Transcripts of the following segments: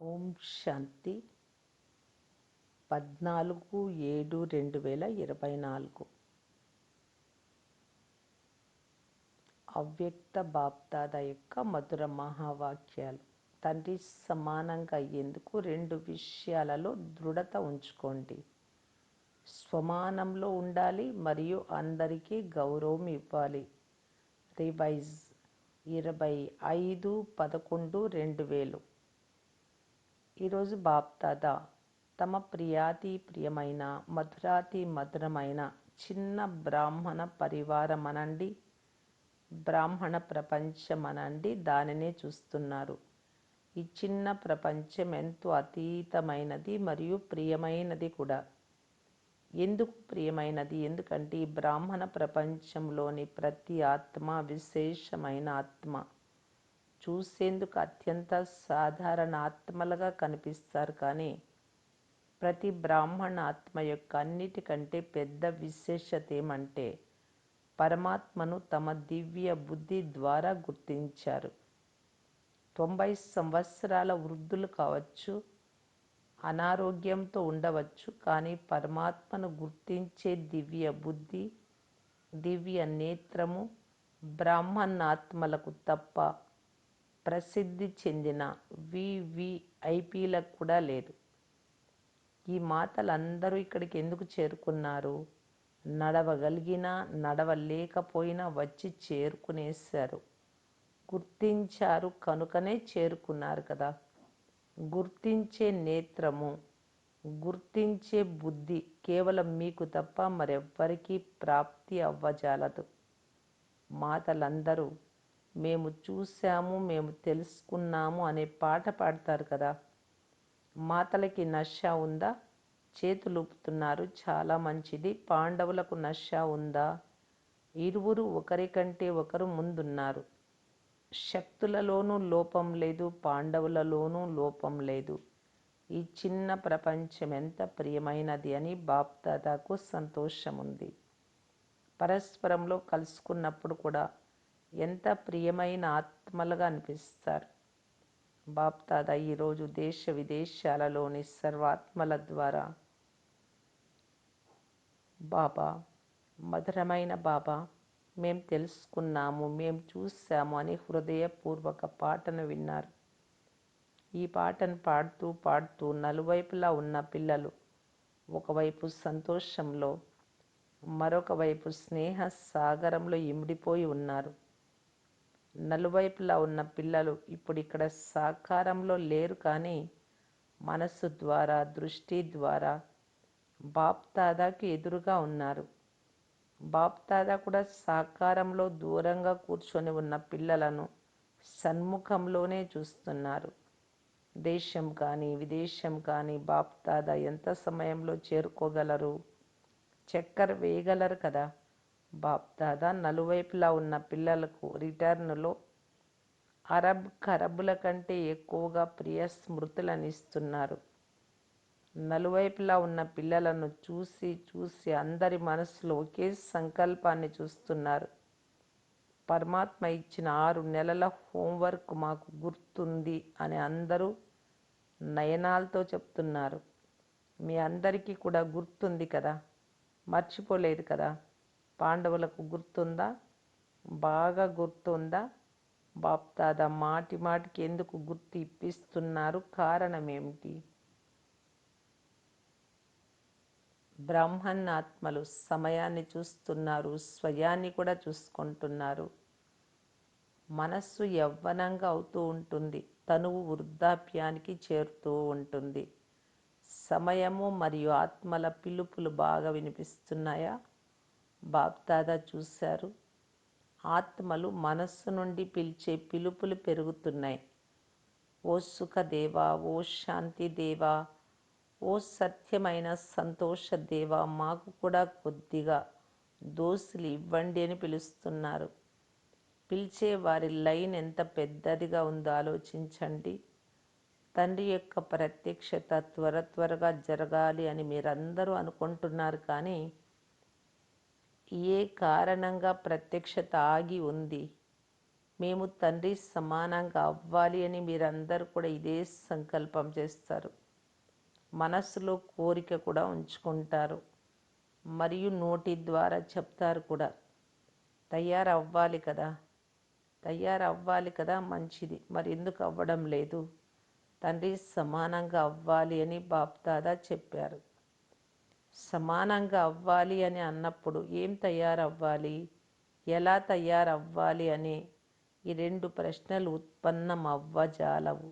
ఓం శాంతి 14/7/2024 అవ్యక్త బాప్దాదా యొక్క మధుర మహావాక్యాలు. తండ్రి సమానంగా అయ్యేందుకు 2 విషయాలలో దృఢత ఉంచుకోండి. స్వమానంలో ఉండాలి మరియు అందరికీ గౌరవం ఇవ్వాలి. రివైజ్ 25/11/2000. ఈరోజు బాప్దాదా తమ ప్రియాతి ప్రియమైన మధురాతి మధురమైన చిన్న బ్రాహ్మణ పరివారం అనండి, బ్రాహ్మణ ప్రపంచం అనండి, దానినే చూస్తున్నారు. ఈ చిన్న ప్రపంచం ఎంతో అతీతమైనది మరియు ప్రియమైనది కూడా. ఎందుకు ప్రియమైనది? ఎందుకంటే ఈ బ్రాహ్మణ ప్రపంచంలోని ప్రతి ఆత్మ విశేషమైన ఆత్మ. చూసేందుకు అత్యంత సాధారణ ఆత్మలుగా కనిపిస్తారు, కానీ ప్రతి బ్రాహ్మణ ఆత్మ యొక్క అన్నిటికంటే పెద్ద విశేషత ఏమంటే పరమాత్మను తమ దివ్య బుద్ధి ద్వారా గుర్తించారు. 90 సంవత్సరాల వృద్ధులు కావచ్చు, అనారోగ్యంతో ఉండవచ్చు, కానీ పరమాత్మను గుర్తించే దివ్య బుద్ధి, దివ్య నేత్రము బ్రాహ్మణాత్మలకు తప్ప ప్రసిద్ధి చెందిన వివిఐపీలకు కూడా లేదు. ఈ మాటలందరూ ఇక్కడికి ఎందుకు చేరుకున్నారు? నడవగలిగినా నడవలేకపోయినా వచ్చి చేరుకునేశారు. గుర్తించారు కనుకనే చేరుకున్నారు కదా. గుర్తించే నేత్రము, గుర్తించే బుద్ధి కేవలం మీకు తప్ప మరెవ్వరికీ ప్రాప్తి అవ్వజాలదు. మాటలందరూ మేము చూశాము, మేము తెలుసుకున్నాము అనే పాట పాడతారు కదా. మాటలకి నష ఉందా? చేతులూపుతున్నారు, చాలా మంచిది. పాండవులకు నష ఉందా? ఇరువురు ఒకరికంటే ఒకరు ముందున్నారు. శక్తులలోనూ లోపం లేదు, పాండవులలోనూ లోపం లేదు. ఈ చిన్న ప్రపంచం ఎంత ప్రియమైనది అని బాప్దాదాకు సంతోషం ఉంది. పరస్పరంలో కలుసుకున్నప్పుడు కూడా ఎంత ప్రియమైన ఆత్మలుగా అనిపిస్తారు. బాప్దాదా ఈరోజు దేశ విదేశాలలోని సర్వాత్మల ద్వారా బాబా, మధురమైన బాబా, మేం తెలుసుకున్నాము, మేం చూసాము అని హృదయపూర్వక పాటను విన్నారు. ఈ పాటను పాడుతూ పాడుతూ నలువైపులా ఉన్న పిల్లలు ఒకవైపు సంతోషంలో, మరొక వైపు స్నేహ సాగరంలో ఇమిడిపోయి ఉన్నారు. నలువైపులా ఉన్న పిల్లలు ఇప్పుడు ఇక్కడ సాకారంలో లేరు, కానీ మనసు ద్వారా, దృష్టి ద్వారా బాప్దాదాకి ఎదురుగా ఉన్నారు. బాప్దాదా కూడా సాకారంలో దూరంగా కూర్చొని ఉన్న పిల్లలను సన్ముఖంలోనే చూస్తున్నారు. దేశం కానీ విదేశం కానీ బాప్దాదా ఎంత సమయంలో చేరుకోగలరు? చక్కర్ వేయగలరు కదా. బాప్దాదా నలువైపులా ఉన్న పిల్లలకు రిటర్న్లో అరబ్ ఖరబుల కంటే ఎక్కువగా ప్రియ స్మృతులను ఇస్తున్నారు. నలువైపులా ఉన్న పిల్లలను చూసి చూసి అందరి మనసులో ఒకే సంకల్పాన్ని చూస్తున్నారు. పరమాత్మ ఇచ్చిన 6 నెలల హోంవర్క్ మాకు గుర్తుంది అని అందరూ నయనాలతో చెప్తున్నారు. మీ అందరికీ కూడా గుర్తుంది కదా, మర్చిపోలేదు కదా. పాండవులకు గుర్తుందా? బాగా గుర్తుందా? బాప్దాదా మాటి మాటికి ఎందుకు గుర్తు ఇప్పిస్తున్నారు? కారణం ఏమిటి? బ్రాహ్మణాత్మలు సమయాన్ని చూస్తున్నారు, స్వయాన్ని కూడా చూసుకుంటున్నారు. మనస్సు యవ్వనంగా అవుతూ ఉంటుంది, తనువు వృద్ధాప్యానికి చేరుతూ ఉంటుంది. సమయము మరియు ఆత్మల పిలుపులు బాగా వినిపిస్తున్నాయా? బాప్దాదా చూశారు. ఆత్మలు మనస్సు నుండి పిలిచే పిలుపులు పెరుగుతున్నాయి. ఓ సుఖదేవా, ఓ శాంతి దేవా, ఓ సత్యమైన సంతోష దేవా, మాకు కూడా కొద్దిగా దోసులు ఇవ్వండి అని పిలుస్తున్నారు. పిలిచే వారి లైన్ ఎంత పెద్దదిగా ఉందో ఆలోచించండి. తండ్రి యొక్క ప్రత్యక్షత త్వరగా జరగాలి అని మీరందరూ అనుకుంటున్నారు, కానీ ఏ కారణంగా ప్రత్యక్షత ఆగి ఉంది? మేము తండ్రి సమానంగా అవ్వాలి అని మీరందరూ కూడా ఇదే సంకల్పం చేస్తారు. మనస్సులో కోరిక కూడా ఉంచుకుంటారు మరియు నోటి ద్వారా చెప్తారు కూడా. తయారవ్వాలి కదా, తయారవ్వాలి కదా, మంచిది. మరి ఎందుకు అవ్వడం లేదు? తండ్రి సమానంగా అవ్వాలి అని బాప్దాదా చెప్పారు. సమానంగా అవ్వాలి అని అన్నప్పుడు ఏం తయారవ్వాలి, ఎలా తయారవ్వాలి అనే ఈ రెండు ప్రశ్నలు ఉత్పన్నం అవ్వజాలవు.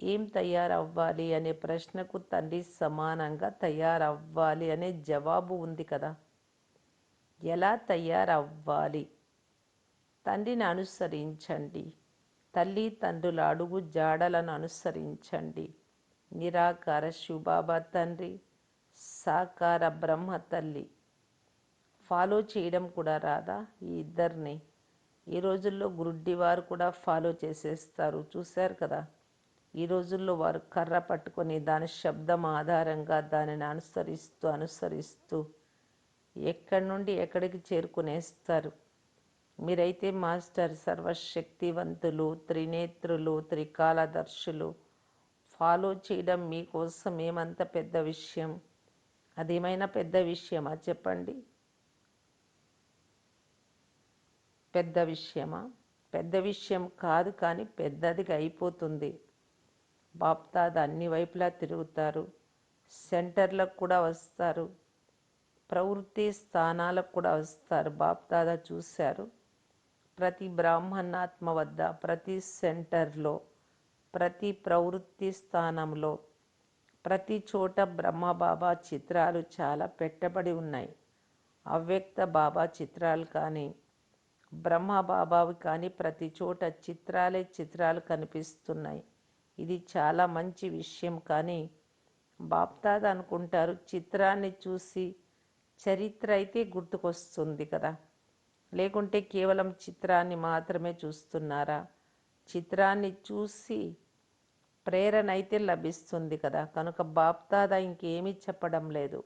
ఏం తయారవ్వాలి అనే ప్రశ్నకు తండ్రి సమానంగా తయారవ్వాలి అనే జవాబు ఉంది కదా. ఎలా తయారవ్వాలి? తండ్రిని అనుసరించండి. తల్లి తండ్రుల అడుగు జాడలను అనుసరించండి. నిరాకార శివబాబా తండ్రి, సాకార బ్రహ్మ తల్లి ఫాలో చేయడం కూడా రాదా ఈ ఇద్దరిని? ఈ రోజుల్లో గురుడ్డివారు కూడా ఫాలో చేసేస్తారు, చూశారు కదా. ఈ రోజుల్లో వారు కర్ర పట్టుకొని దాని శబ్దం ఆధారంగా దానిని అనుసరిస్తూ అనుసరిస్తూ ఎక్కడి నుండి ఎక్కడికి చేరుకునేస్తారు. మీరైతే మాస్టర్ సర్వశక్తివంతులు, త్రినేత్రులు, త్రికాలదర్శులు. ఫాలో చేయడం మీకోసం ఏమంత పెద్ద విషయం? అదేమైనా పెద్ద విషయమా చెప్పండి? పెద్ద విషయమా? పెద్ద విషయం కాదు, కానీ పెద్దదిగా అయిపోతుంది. బాప్దాద అన్ని వైపులా తిరుగుతారు, సెంటర్లకు కూడా వస్తారు, ప్రవృత్తి స్థానాలకు కూడా వస్తారు. బాప్దాద చూశారు, ప్రతి బ్రాహ్మణాత్మ వద్ద, ప్రతి సెంటర్లో, ప్రతి ప్రవృత్తి స్థానంలో, ప్రతి చోట బ్రహ్మబాబా చిత్రాలు చాలా పెట్టబడి ఉన్నాయి. అవ్యక్త బాబా చిత్రాలు కానీ, బ్రహ్మబాబావి కానీ ప్రతి చోట చిత్రాలే చిత్రాలు కనిపిస్తున్నాయి. ఇది చాలా మంచి విషయం. కానీ బాప్దాద అనుకుంటారు, చిత్రాన్ని చూసి చరిత్ర అయితే గుర్తుకొస్తుంది కదా, లేకుంటే కేవలం చిత్రాన్ని మాత్రమే చూస్తున్నారా? చిత్రాన్ని చూసి ప్రేరణ అయితే లభిస్తుంది కదా. కనుక బాప్దాద ఇంకేమీ చెప్పడం లేదు,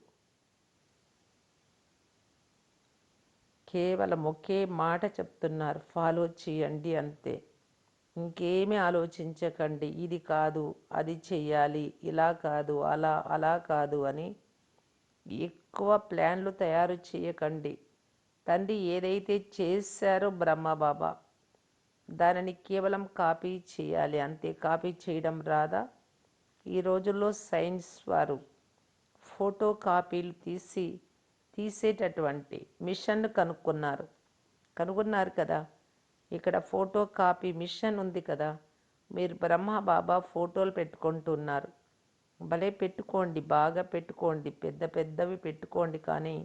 కేవలం ఒకే మాట చెప్తున్నారు, ఫాలో చేయండి అంతే. ఇంకేమీ ఆలోచించకండి, ఇది కాదు అది చెయ్యాలి, ఇలా కాదు అలా, అలా కాదు అని ఎక్కువ ప్లాన్లు తయారు చేయకండి. తండ్రి ఏదైతే చేశారో బ్రహ్మబాబా, దానిని కేవలం కాపీ చేయాలి అంతే. కాపీ చేయడం రాదా? ఈ రోజుల్లో సైన్స్ వారు ఫోటో కాపీలు తీసేటటువంటి మిషన్ను కనుగొన్నారు కదా. ఇక్కడ ఫోటో కాపీ మిషన్ ఉంది కదా. మీరు బ్రహ్మబాబా ఫోటోలు పెట్టుకుంటున్నారు. భలే పెట్టుకోండి, బాగా పెట్టుకోండి, పెద్ద పెద్దవి పెట్టుకోండి, కానీ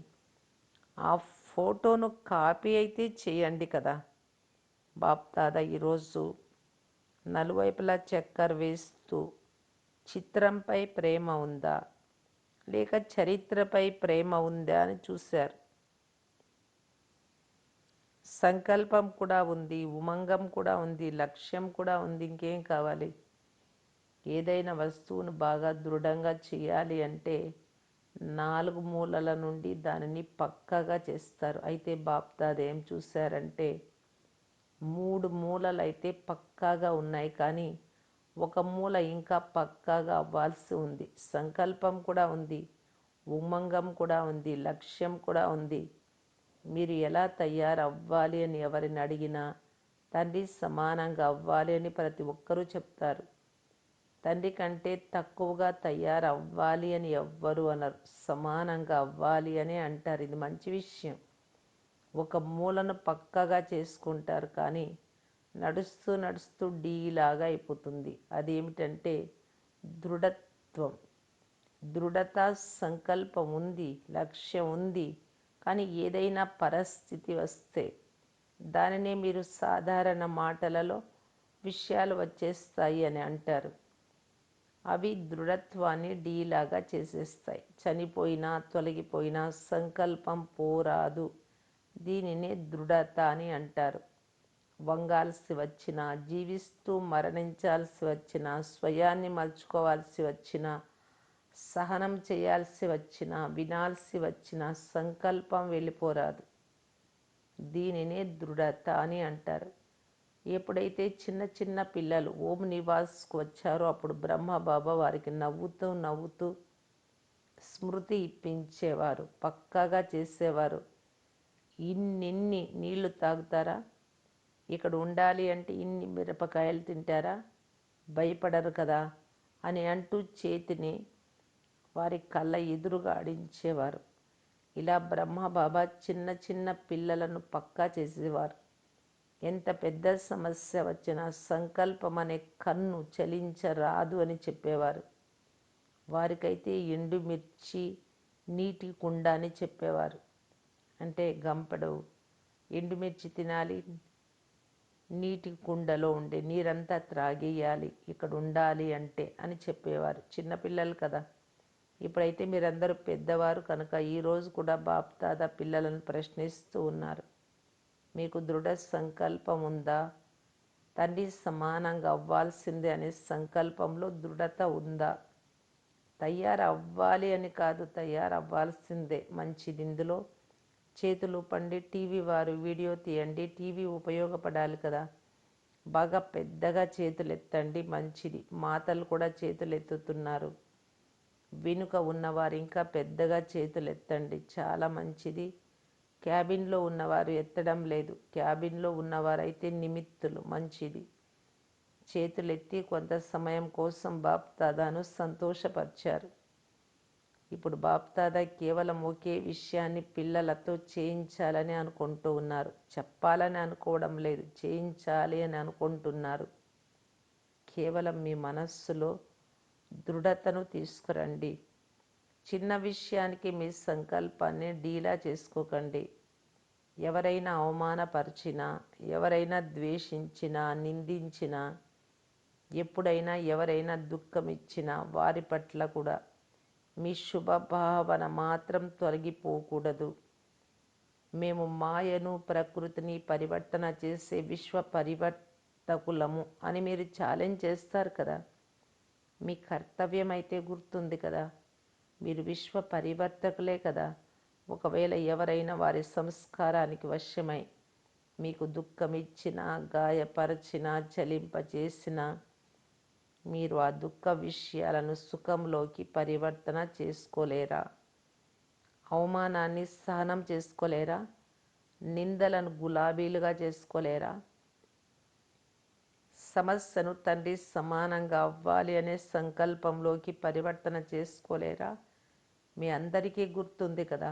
ఆ ఫోటోను కాపీ అయితే చేయండి కదా. బాప్దాదా ఈరోజు నలువైపులా చక్కర వేస్తూ చిత్రంపై ప్రేమ ఉందా లేక చరిత్రపై ప్రేమ ఉందా అని చూశారు. సంకల్పం కూడా ఉంది, ఉమంగం కూడా ఉంది, లక్ష్యం కూడా ఉంది. ఇంకేం కావాలి? ఏదైనా వస్తువును బాగా దృఢంగా చేయాలి అంటే 4 మూలల నుండి దానిని పక్కాగా చేస్తారు. అయితే బాప్దాద ఏం చూశారంటే 3 మూలలైతే పక్కాగా ఉన్నాయి, కానీ ఒక మూల ఇంకా పక్కాగా అవ్వాల్సి ఉంది. సంకల్పం కూడా ఉంది, ఉమంగం కూడా ఉంది, లక్ష్యం కూడా ఉంది. మీరు ఎలా తయారవ్వాలి అని ఎవరిని అడిగినా తండ్రి సమానంగా అవ్వాలి అని ప్రతి ఒక్కరూ చెప్తారు. తండ్రి కంటే తక్కువగా తయారవ్వాలి అని ఎవ్వరు అనరు, సమానంగా అవ్వాలి అని అంటారు. ఇది మంచి విషయం. ఒక మూలను పక్కగా చేసుకుంటారు, కానీ నడుస్తూ నడుస్తూ డీలాగా అయిపోతుంది. అదేమిటంటే దృఢత్వం. దృఢత, సంకల్పం ఉంది, లక్ష్యం ఉంది, కానీ ఏదైనా పరిస్థితి వస్తే దానినే మీరు సాధారణ మాటలలో విషయాలు వచ్చేస్తాయి అని అంటారు. అవి దృఢత్వాన్ని డీలాగా చేసేస్తాయి. చనిపోయినా తొలగిపోయినా సంకల్పం పోరాదు. దీనినే దృఢత అని అంటారు. వంగాల్సి వచ్చినా, జీవిస్తూ మరణించాల్సి వచ్చినా, స్వయాన్ని మలుచుకోవాల్సి వచ్చినా, సహనం చేయాల్సి వచ్చినా, వినాల్సి వచ్చినా సంకల్పం వెళ్ళిపోరాదు. దీనినే దృఢత అని అంటారు. ఎప్పుడైతే చిన్న చిన్న పిల్లలు ఓం నివాస్కు వచ్చారో అప్పుడు బ్రహ్మబాబా వారికి నవ్వుతూ నవ్వుతూ స్మృతి ఇప్పించేవారు, పక్కాగా చేసేవారు. ఇన్నిన్ని నీళ్లు తాగుతారా, ఇక్కడ ఉండాలి అంటే ఇన్ని మిరపకాయలు తింటారా, భయపడరు కదా అని అంటూ చేతిని వారి కళ్ళ ఎదురుగా ఆడించేవారు. ఇలా బ్రహ్మబాబా చిన్న చిన్న పిల్లలను పక్కా చేసేవారు. ఎంత పెద్ద సమస్య వచ్చినా సంకల్పం అనే కన్ను చలించరాదు అని చెప్పేవారు. వారికైతే ఎండుమిర్చి నీటి కుండ అని చెప్పేవారు. అంటే గంపెడు ఎండుమిర్చి తినాలి, నీటి కుండలో ఉండే నీరంతా త్రాగేయాలి ఇక్కడ ఉండాలి అంటే అని చెప్పేవారు. చిన్నపిల్లలు కదా. ఇప్పుడైతే మీరందరూ పెద్దవారు కనుక ఈరోజు కూడా బాప్దాదా పిల్లలను ప్రశ్నిస్తూ ఉన్నారు. మీకు దృఢ సంకల్పం ఉందా? తండ్రి సమానంగా అవ్వాల్సిందే అనే సంకల్పంలో దృఢత ఉందా? తయారవ్వాలి అని కాదు, తయారవ్వాల్సిందే. మంచిది. ఇందులో చేతులు పండి టీవీ వారు వీడియో తీయండి, టీవీ ఉపయోగపడాలి కదా. బాగా పెద్దగా చేతులు ఎత్తండి, మంచిది. మాతలు కూడా చేతులు ఎత్తుతున్నారు. వెనుక ఉన్నవారు ఇంకా పెద్దగా చేతులు ఎత్తండి, చాలా మంచిది. క్యాబిన్లో ఉన్నవారు ఎత్తడం లేదు, క్యాబిన్లో ఉన్నవారైతే నిమిత్తులు, మంచిది. చేతులెత్తి కొంత సమయం కోసం బాప్దాదాను సంతోషపరిచారు. ఇప్పుడు బాప్దాదా కేవలం ఒకే విషయాన్ని పిల్లలతో చేయించాలని అనుకుంటూ ఉన్నారు. చెప్పాలని అనుకోవడం లేదు, చేయించాలి అని అనుకుంటున్నారు. కేవలం మీ మనస్సులో దృఢతను తీసుకురండి. చిన్న విషయానికి మీ సంకల్పాన్ని డీలా చేసుకోకండి. ఎవరైనా అవమానపరిచినా, ఎవరైనా ద్వేషించినా, నిందించినా, ఎప్పుడైనా ఎవరైనా దుఃఖమిచ్చినా వారి పట్ల కూడా మీ శుభభావన మాత్రం తొలగిపోకూడదు. మేము మాయను ప్రకృతిని పరివర్తన చేసే విశ్వ పరివర్తకులము అని మీరు ఛాలెంజ్ చేస్తారు కదా. మీ కర్తవ్యం అయితే గుర్తుంది కదా. మీరు విశ్వ పరివర్తకులే కదా. ఒకవేళ ఎవరైనా వారి సంస్కారానికి వశమై మీకు దుఃఖమిచ్చినా, గాయపరచినా, చలింపచేసినా మీరు ఆ దుఃఖ విషయాలను సుఖంలోకి పరివర్తన చేసుకోలేరా? అవమానాన్ని సహనం చేసుకోలేరా? నిందలను గులాబీలుగా చేసుకోలేరా? సమస్యను తండ్రి సమానంగా అవ్వాలి అనే సంకల్పంలోకి పరివర్తన చేసుకోలేరా? మీ అందరికీ గుర్తుంది కదా.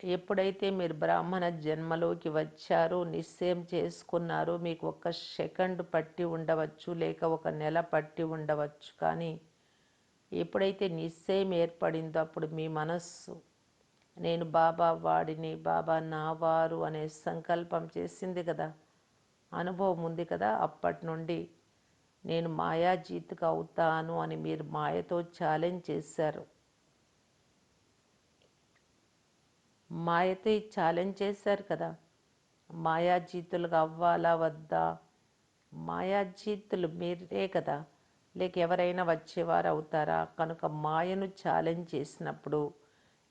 ఎప్పుడైతే మీరు బ్రాహ్మణ జన్మలోకి వచ్చారో, నిశ్చయం చేసుకున్నారో, మీకు 1 సెకండ్ పట్టి ఉండవచ్చు, లేక 1 నెల పట్టి ఉండవచ్చు. కానీ ఎప్పుడైతే నిశ్చయం ఏర్పడిందో అప్పుడు మీ మనస్సు నేను బాబా వాడిని, బాబా నా వారు అనే సంకల్పం చేసింది కదా. అనుభవం ఉంది కదా. అప్పటి నుండి నేను మాయాజీత్గా అవుతాను అని మీరు మాయతో ఛాలెంజ్ చేశారు. మాయతో ఛాలెంజ్ చేశారు కదా. మాయాజీతులుగా అవ్వాలా వద్దా? మాయాజీతులు మీరే కదా, లేక ఎవరైనా వచ్చేవారు అవుతారా? కనుక మాయను ఛాలెంజ్ చేసినప్పుడు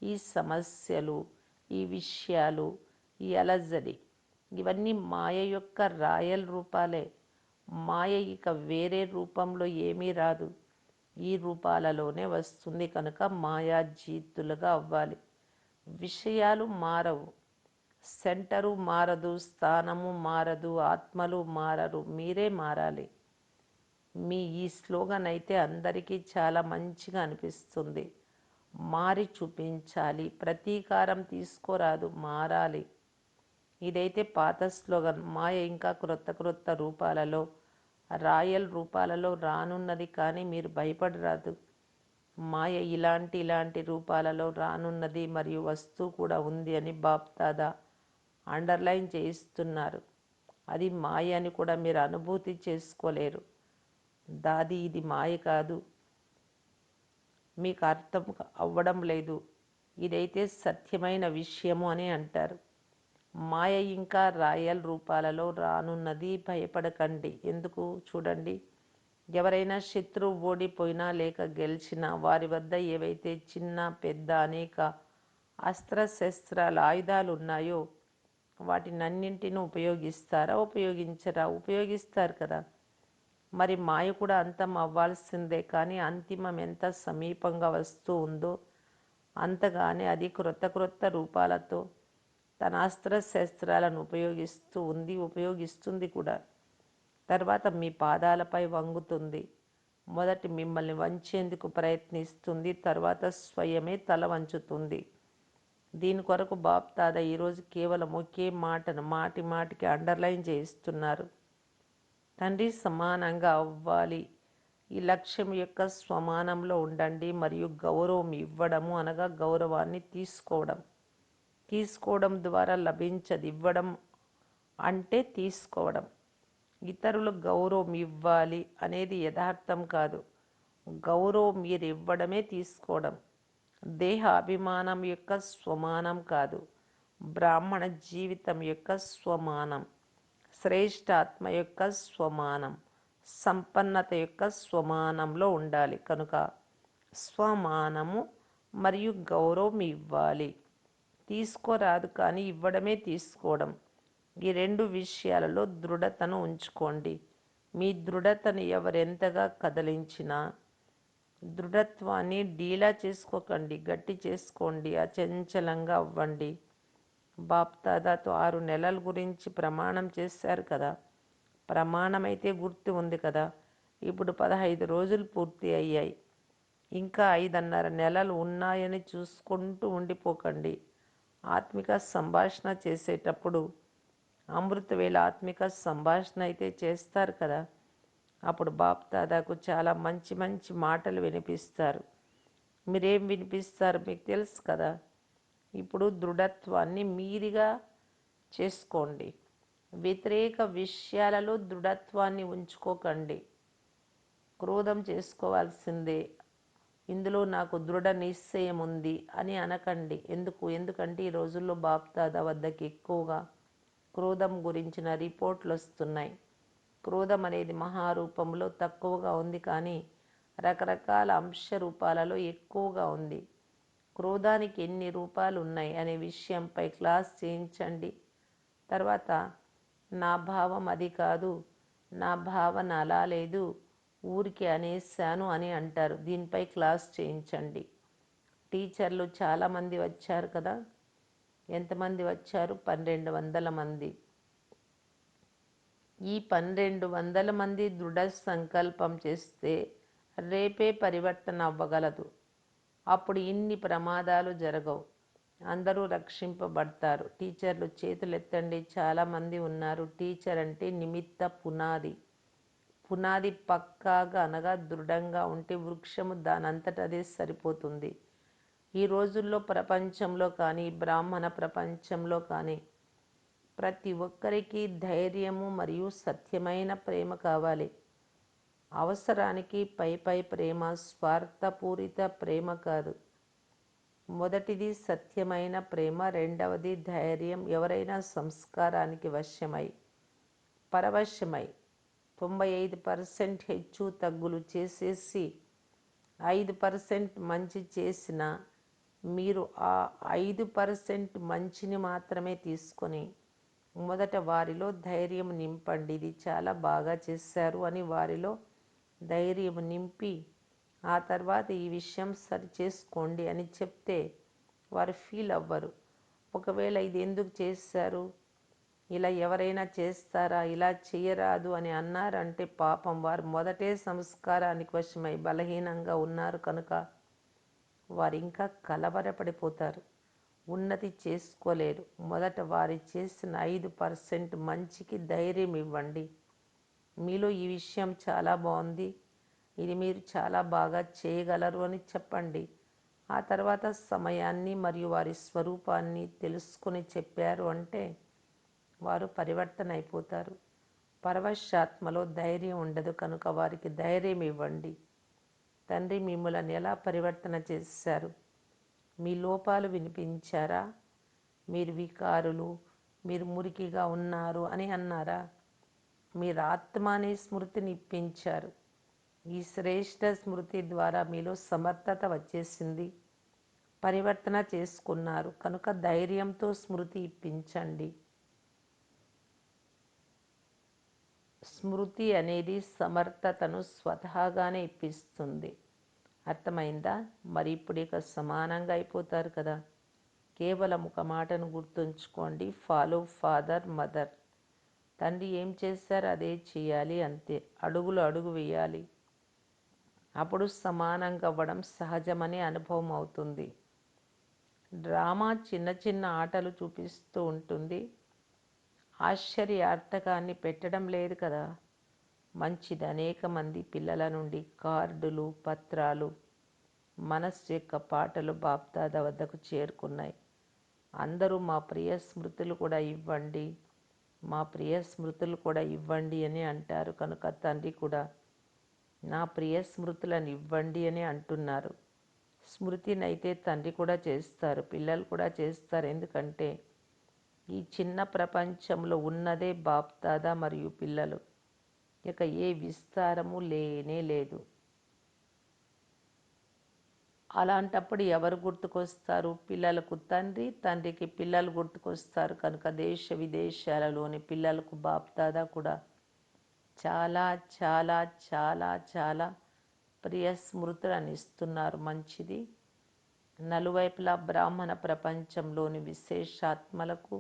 ఈ సమస్యలు, ఈ విషయాలు, ఈ అలజడి ఇవన్నీ మాయ యొక్క రాయల్ రూపాలే. మాయ ఇక వేరే రూపంలో ఏమీ రాదు, ఈ రూపాలలోనే వస్తుంది. కనుక మాయాజీతులుగా అవ్వాలి. విషయాలు మారవు, సెంటరు మారదు, స్థానము మారదు, ఆత్మలు మారరు, మీరే మారాలి. మీ ఈ స్లోగన్ అయితే అందరికీ చాలా మంచిగా అనిపిస్తుంది. మారి చూపించాలి, ప్రతీకారం తీసుకోరాదు, మారాలి. ఇదైతే పాత స్లోగన్. మాయ ఇంకా క్రొత్త క్రొత్త రూపాలలో, రాయల్ రూపాలలో రానున్నది. కానీ మీరు భయపడరాదు. మాయ ఇలాంటి రూపాలలో రానున్నది మరియు వస్తూ కూడా ఉంది అని బాప్దాదా అండర్లైన్ చేయిస్తున్నారు. అది మాయ అని కూడా మీరు అనుభూతి చేసుకోలేరు. దాది ఇది మాయ కాదు, మీకు అర్థం అవ్వడం లేదు, ఇదైతే సత్యమైన విషయము అని అంటారు. మాయ ఇంకా రాయల్ రూపాలలో రానున్నది, భయపడకండి. ఎందుకు చూడండి, ఎవరైనా శత్రువు ఓడిపోయినా లేక గెలిచినా వారి వద్ద ఏవైతే చిన్న పెద్ద అనేక అస్త్రశస్త్రాల ఆయుధాలు ఉన్నాయో వాటినన్నింటిని ఉపయోగిస్తారా, ఉపయోగించరా? ఉపయోగిస్తారు కదా. మరి మాయ కూడా అంతం అవ్వాల్సిందే, కానీ అంతిమం ఎంత సమీపంగా వస్తూ ఉందో అంతగానే అది క్రొత్త క్రొత్త రూపాలతో తన అస్త్ర శస్త్రాలను ఉపయోగిస్తూ ఉంది, ఉపయోగిస్తుంది కూడా. తర్వాత మీ పాదాలపై వంగుతుంది. మొదటి మిమ్మల్ని వంచేందుకు ప్రయత్నిస్తుంది, తర్వాత స్వయమే తల వంచుతుంది. దీని కొరకు బాప్దాదా ఈరోజు కేవలం ఒకే మాటను మాటి మాటికి అండర్లైన్ చేయిస్తున్నారు. తండ్రి సమానంగా అవ్వాలి. ఈ లక్ష్యం యొక్క స్వమానంలో ఉండండి మరియు గౌరవం ఇవ్వడము అనగా గౌరవాన్ని తీసుకోవడం. తీసుకోవడం ద్వారా లభించదు, ఇవ్వడం అంటే తీసుకోవడం. ఇతరులు గౌరవం ఇవ్వాలి అనేది యథార్థం కాదు. గౌరవం మీరు ఇవ్వడమే తీసుకోవడం. దేహ అభిమానం యొక్క స్వమానం కాదు, బ్రాహ్మణ జీవితం యొక్క స్వమానం, శ్రేష్ఠాత్మ యొక్క స్వమానం, సంపన్నత యొక్క స్వమానంలో ఉండాలి. కనుక స్వమానము మరియు గౌరవం ఇవ్వాలి. తీసుకోరాదు, కానీ ఇవ్వడమే తీసుకోవడం. ఈ రెండు విషయాలలో దృఢతను ఉంచుకోండి. మీ దృఢతను ఎవరెంతగా కదిలించినా దృఢత్వాన్ని డీలా చేసుకోకండి, గట్టి చేసుకోండి, అచంచలంగా అవ్వండి. బాప్దాదాతో 6 నెలల గురించి ప్రమాణం చేశారు కదా. ప్రమాణం అయితే గుర్తు ఉంది కదా. ఇప్పుడు 15 రోజులు పూర్తి అయ్యాయి. ఇంకా 5.5 నెలలు ఉన్నాయని చూసుకుంటూ ఉండిపోకండి. ఆత్మిక సంభాషణ చేసేటప్పుడు అమృతవేళ ఆత్మిక సంభాషణ అయితే చేస్తారు కదా. అప్పుడు బాప్దాదాకు చాలా మంచి మంచి మాటలు వినిపిస్తారు. మీరేం వినిపిస్తారు మీకు తెలుసు కదా. ఇప్పుడు దృఢత్వాన్ని మీరిగా చేసుకోండి. వ్యతిరేక విషయాలలో దృఢత్వాన్ని ఉంచుకోకండి. క్రోధం చేసుకోవాల్సిందే, ఇందులో నాకు దృఢ నిశ్చయం ఉంది అని అనకండి. ఎందుకంటే ఈ రోజుల్లో బాప్దాదా వద్దకి ఎక్కువగా క్రోధం గురించిన రిపోర్ట్లు వస్తున్నాయి. క్రోధం అనేది మహారూపంలో తక్కువగా ఉంది, కానీ రకరకాల అంశ రూపాలలో ఎక్కువగా ఉంది. క్రోధానికి ఎన్ని రూపాలు ఉన్నాయి అనే విషయంపై క్లాస్ చేయించండి. తర్వాత నా భావం అది కాదు, నా భావన అలా లేదు, ఊరికి అనేసాను అని అంటారు. దీనిపై క్లాస్ చేయించండి. టీచర్లు చాలామంది వచ్చారు కదా. ఎంతమంది వచ్చారు? 1200 మంది. ఈ 1200 మంది దృఢ సంకల్పం చేస్తే రేపే పరివర్తన అవ్వగలదు. అప్పుడు ఇన్ని ప్రమాదాలు జరగవు, అందరూ రక్షింపబడతారు. టీచర్లు చేతులెత్తండి, చాలామంది ఉన్నారు. టీచర్ అంటే నిమిత్త పునాది. పునాది పక్కాగా అనగా దృఢంగా ఉంటే వృక్షము దానంతట అదే సరిపోతుంది. ఈ రోజుల్లో ప్రపంచంలో కానీ బ్రాహ్మణ ప్రపంచంలో కానీ ప్రతి ఒక్కరికి ధైర్యము మరియు సత్యమైన ప్రేమ కావాలి. అవసరానికి పై ప్రేమ, స్వార్థపూరిత ప్రేమ కాదు. మొదటిది సత్యమైన ప్రేమ, రెండవది ధైర్యం. ఎవరైనా సంస్కారానికి వశమై పరవశమై 95% హెచ్చు తగ్గులు చేసేసి 5% మంచి చేసిన మీరు ఆ 5% మంచిని మాత్రమే తీసుకొని మొదట వారిలో ధైర్యం నింపండి. ఇది చాలా బాగా చేశారు అని వారిలో ధైర్యం నింపి ఆ తర్వాత ఈ విషయం సరి చేసుకోండి అని చెప్తే వారు ఫీల్ అవ్వరు. ఒకవేళ ఇది ఎందుకు చేశారు, ఇలా ఎవరైనా చేస్తారా, ఇలా చేయరాదు అని అన్నారంటే పాపం వారు మొదటే సంస్కారానికి వశమై బలహీనంగా ఉన్నారు కనుక వారు ఇంకా కలవరపడిపోతారు, ఉన్నతి చేసుకోలేరు. మొదట వారి చేసిన 5% మంచికి ధైర్యం ఇవ్వండి. మీలో ఈ విషయం చాలా బాగుంది, ఇది మీరు చాలా బాగా చేయగలరు అని చెప్పండి. ఆ తర్వాత సమయాన్ని మరియు వారి స్వరూపాన్ని తెలుసుకొని చెప్పారు అంటే వారు పరివర్తన అయిపోతారు. పరవశాత్మలో ధైర్యం ఉండదు కనుక వారికి ధైర్యం ఇవ్వండి. తండ్రి మిమ్మల్ని ఎలా పరివర్తన చేశారు? మీ లోపాలు వినిపించారా? మీరు వికారులు, మీరు మురికిగా ఉన్నారు అని అన్నారా? మీరు ఆత్మ అనే స్మృతిని ఇప్పించారు. ఈ శ్రేష్ఠ స్మృతి ద్వారా మీలో సమర్థత వచ్చేసింది, పరివర్తన చేసుకున్నారు కనుక ధైర్యంతో స్మృతి ఇప్పించండి. స్మృతి అనేది సమర్థతను స్వతహాగానే ఇప్పిస్తుంది. అర్థమైందా? మరి ఇప్పుడు ఇక సమానంగా అయిపోతారు కదా. కేవలం ఒక మాటను గుర్తుంచుకోండి, ఫాలో ఫాదర్ మదర్. తండ్రి ఏం చేశారు అదే చేయాలి, అంతే. అడుగులు అడుగు వేయాలి. అప్పుడు సమానంగా అవ్వడం సహజమనే అనుభవం అవుతుంది. డ్రామా చిన్న చిన్న ఆటలు చూపిస్తూ ఉంటుంది, ఆశ్చర్యార్థకాన్ని పెట్టడం లేదు కదా. మంచిది. అనేక మంది పిల్లల నుండి కార్డులు, పత్రాలు, మనస్సు యొక్క పాటలు బాప్దాదా వద్దకు చేరుకున్నాయి. అందరూ మా ప్రియ స్మృతులు కూడా ఇవ్వండి, మా ప్రియ స్మృతులు కూడా ఇవ్వండి అని అంటారు. కనుక తండ్రి కూడా నా ప్రియ స్మృతులను ఇవ్వండి అని అంటున్నారు. స్మృతినైతే తండ్రి కూడా చేస్తారు, పిల్లలు కూడా చేస్తారు. ఎందుకంటే ఈ చిన్న ప్రపంచంలో ఉన్నదే బాప్దాదా మరియు పిల్లలు. ఇక ఏ విస్తారము లేనే లేదు. అలాంటప్పుడు ఎవరు గుర్తుకొస్తారు? పిల్లలకు తండ్రి, తండ్రికి పిల్లలు గుర్తుకొస్తారు. కనుక దేశ విదేశాలలోని పిల్లలకు బాప్దాదా కూడా చాలా చాలా చాలా చాలా ప్రియ స్మృతులను ఇస్తున్నారు. మంచిది. నలువైపులా బ్రాహ్మణ ప్రపంచంలోని విశేషాత్మలకు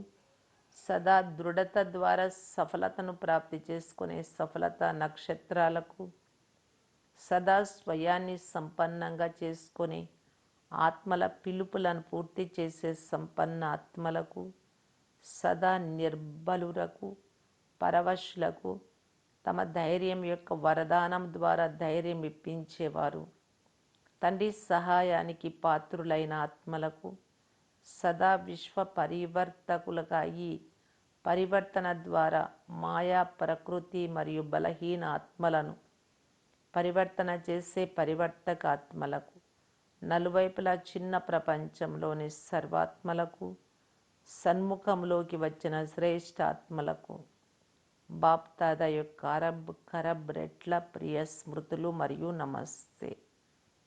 సదా దృఢత ద్వారా సఫలతను ప్రాప్తి చేసుకునే సఫలత నక్షత్రాలకు, సదా స్వయాన్ని సంపన్నంగా చేసుకొని ఆత్మల పిలుపులను పూర్తి చేసే సంపన్న ఆత్మలకు, సదా నిర్బలులకు, పరవశులకు, తమ ధైర్యం యొక్క వరదానం ద్వారా ధైర్యం ఇప్పించేవారు, తండ్రి సహాయానికి పాత్రులైన ఆత్మలకు, సదా విశ్వ పరివర్తకులుగా ఈ పరివర్తన ద్వారా మాయా ప్రకృతి మరియు బలహీన ఆత్మలను పరివర్తన చేసే పరివర్తక ఆత్మలకు, నలువైపులా చిన్న ప్రపంచంలోని సర్వాత్మలకు, సన్ముఖంలోకి వచ్చిన శ్రేష్ఠ ఆత్మలకు బాప్దాదా యొక్క అరబ్ కరబ్ రెట్ల ప్రియ స్మృతులు మరియు నమస్తే.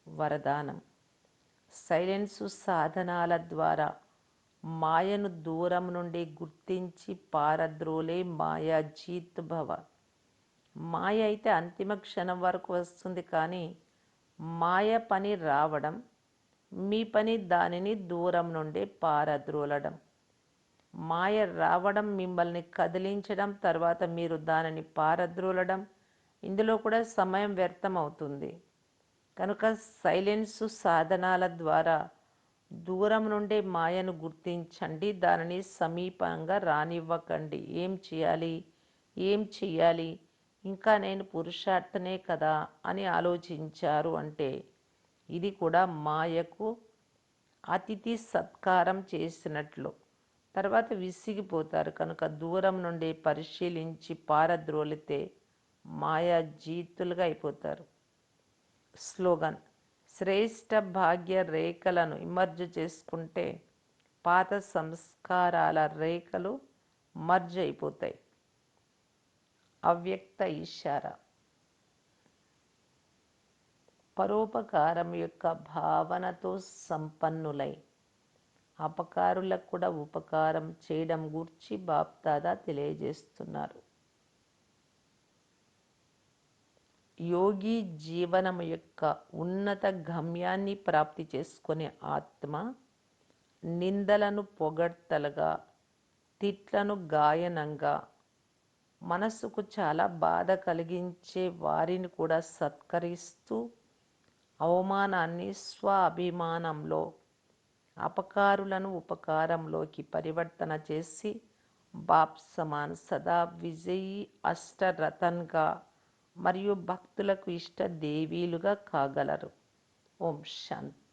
వరదానం. సైలెన్సు సాధనాల ద్వారా మాయను దూరం నుండి గుర్తించి పారద్రోలే మాయా జీత్ భవ. మాయ అయితే అంతిమ క్షణం వరకు వస్తుంది, కానీ మాయ పని రావడం, మీ పని దానిని దూరం నుండి పారద్రోలడం. మాయ రావడం, మిమ్మల్ని కదిలించడం, తర్వాత మీరు దానిని పారద్రోలడం, ఇందులో కూడా సమయం వ్యర్థం అవుతుంది. కనుక సైలెన్సు సాధనాల ద్వారా దూరం నుండి మాయను గుర్తించండి, దానిని సమీపంగా రానివ్వకండి. ఏం చేయాలి, ఏం చెయ్యాలి, ఇంకా నేను పురుషార్థనే కదా అని ఆలోచించారు అంటే ఇది కూడా మాయకు అతిథి సత్కారం చేసినట్లు. తర్వాత విసిగిపోతారు. కనుక దూరం నుండి పరిశీలించి పారద్రోలితే మాయా జీతులుగా అయిపోతారు. స్లోగన్. శ్రేష్ఠ భాగ్య రేఖలను ఇమర్జ్ చేసుకుంటే పాత సంస్కారాల రేఖలు మర్జ్ అయిపోతాయి. అవ్యక్త ఇషారా. పరోపకారం యొక్క భావనతో సంపన్నులై అపకారులకు కూడా ఉపకారం చేయడం గూర్చి బాప్దాదా తెలియజేస్తున్నారు. యోగి జీవనం యొక్క ఉన్నత గమ్యాన్ని ప్రాప్తి చేసుకునే ఆత్మ నిందలను పొగడ్తలుగా, తిట్లను గాయనంగా, మనసుకు చాలా బాధ కలిగించే వారిని కూడా సత్కరిస్తూ అవమానాన్ని స్వ అభిమానంలో, అపకారులను ఉపకారంలోకి పరివర్తన చేసి బాప్ సమాన్ సదా విజయీ అష్టరతన్గా మరియు భక్తులకు ఇష్ట దేవీలుగా కాగలరు. ఓం శాంతి.